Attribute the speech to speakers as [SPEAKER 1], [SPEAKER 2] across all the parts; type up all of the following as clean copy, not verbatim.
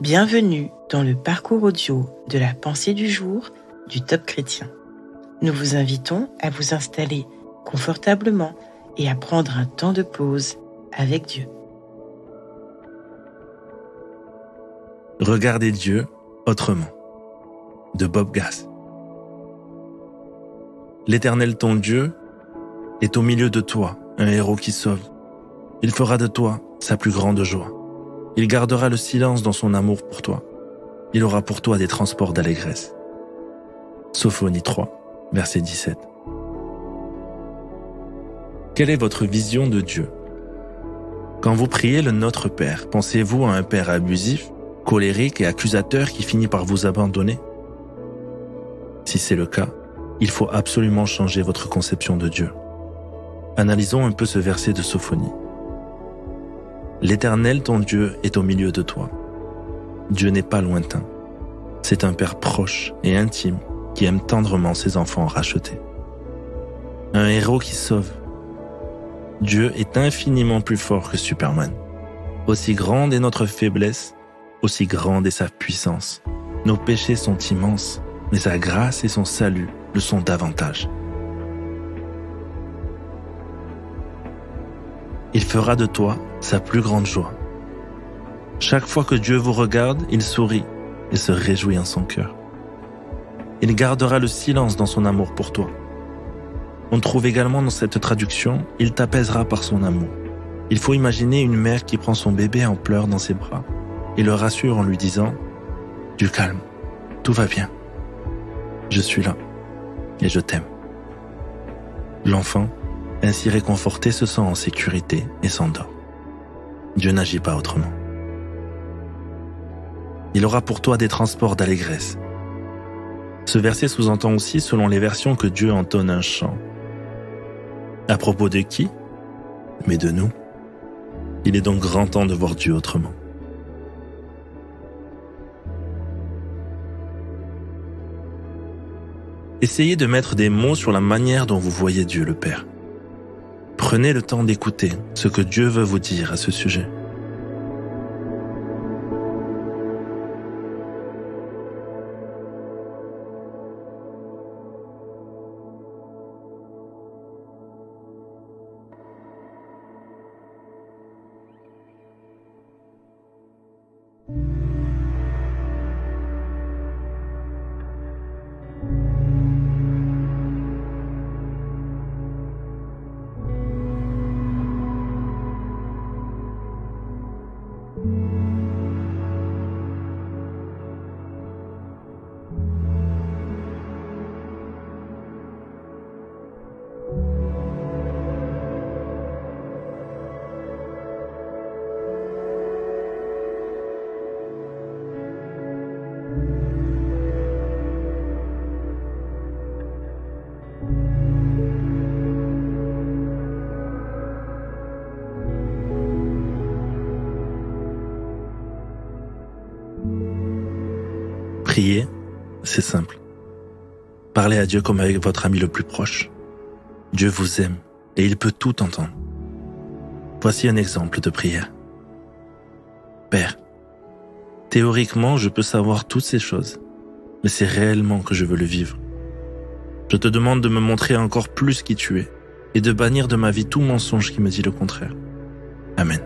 [SPEAKER 1] Bienvenue dans le parcours audio de la pensée du jour du Top Chrétien. Nous vous invitons à vous installer confortablement et à prendre un temps de pause avec Dieu.
[SPEAKER 2] Regardez Dieu autrement, de Bob Gass. L'Éternel ton Dieu est au milieu de toi, un héros qui sauve. Il fera de toi sa plus grande joie. Il gardera le silence dans son amour pour toi. Il aura pour toi des transports d'allégresse. Sophonie 3, verset 17. Quelle est votre vision de Dieu? Quand vous priez le Notre Père, pensez-vous à un Père abusif, colérique et accusateur qui finit par vous abandonner? Si c'est le cas, il faut absolument changer votre conception de Dieu. Analysons un peu ce verset de Sophonie. L'Éternel ton Dieu est au milieu de toi. Dieu n'est pas lointain. C'est un Père proche et intime qui aime tendrement ses enfants rachetés. Un héros qui sauve. Dieu est infiniment plus fort que Superman. Aussi grande est notre faiblesse, aussi grande est sa puissance. Nos péchés sont immenses, mais sa grâce et son salut le sont davantage. Il fera de toi sa plus grande joie. Chaque fois que Dieu vous regarde, il sourit et se réjouit en son cœur. Il gardera le silence dans son amour pour toi. On trouve également dans cette traduction « Il t'apaisera par son amour ». Il faut imaginer une mère qui prend son bébé en pleurs dans ses bras et le rassure en lui disant « Du calme, tout va bien. Je suis là et je t'aime ». L'enfant, ainsi réconforté, se sent en sécurité et s'endort. Dieu n'agit pas autrement. Il aura pour toi des transports d'allégresse. Ce verset sous-entend aussi, selon les versions, que Dieu entonne un chant. À propos de qui? Mais de nous. Il est donc grand temps de voir Dieu autrement. Essayez de mettre des mots sur la manière dont vous voyez Dieu le Père. Prenez le temps d'écouter ce que Dieu veut vous dire à ce sujet. Prier, c'est simple. Parlez à Dieu comme avec votre ami le plus proche. Dieu vous aime et il peut tout entendre. Voici un exemple de prière. Père, théoriquement, je peux savoir toutes ces choses, mais c'est réellement que je veux le vivre. Je te demande de me montrer encore plus qui tu es et de bannir de ma vie tout mensonge qui me dit le contraire. Amen.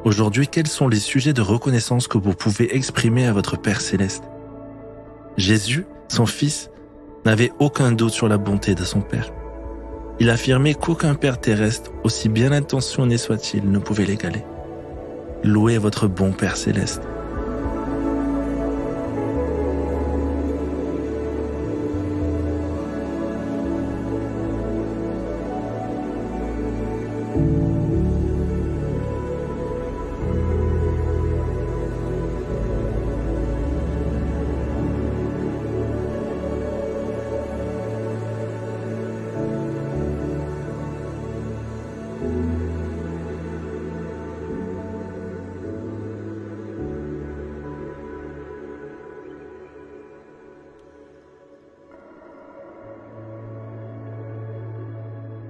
[SPEAKER 2] Aujourd'hui, quels sont les sujets de reconnaissance que vous pouvez exprimer à votre Père Céleste? Jésus, son Fils, n'avait aucun doute sur la bonté de son Père. Il affirmait qu'aucun Père terrestre, aussi bien intentionné soit-il, ne pouvait l'égaler. Louez votre bon Père Céleste.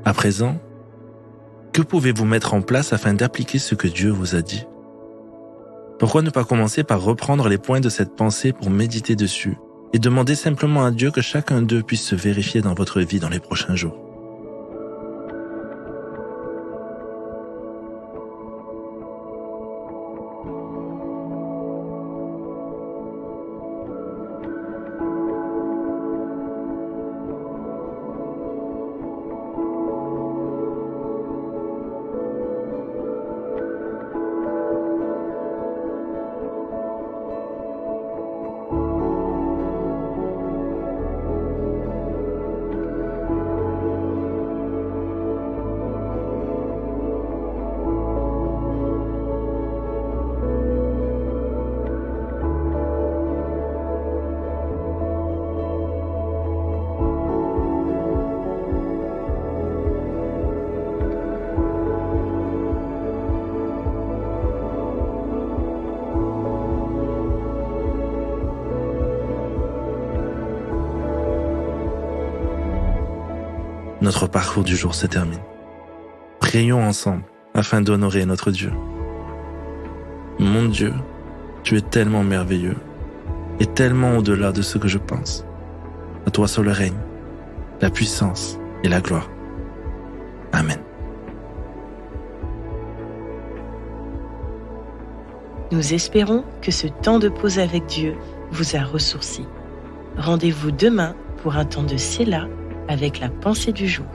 [SPEAKER 2] À présent, que pouvez-vous mettre en place afin d'appliquer ce que Dieu vous a dit? Pourquoi ne pas commencer par reprendre les points de cette pensée pour méditer dessus et demander simplement à Dieu que chacun d'eux puisse se vérifier dans votre vie dans les prochains jours? Notre parcours du jour se termine. Prions ensemble afin d'honorer notre Dieu. Mon Dieu, tu es tellement merveilleux et tellement au-delà de ce que je pense. À toi seul le règne, la puissance et la gloire. Amen.
[SPEAKER 1] Nous espérons que ce temps de pause avec Dieu vous a ressourci. Rendez-vous demain pour un temps de Séla avec la pensée du jour.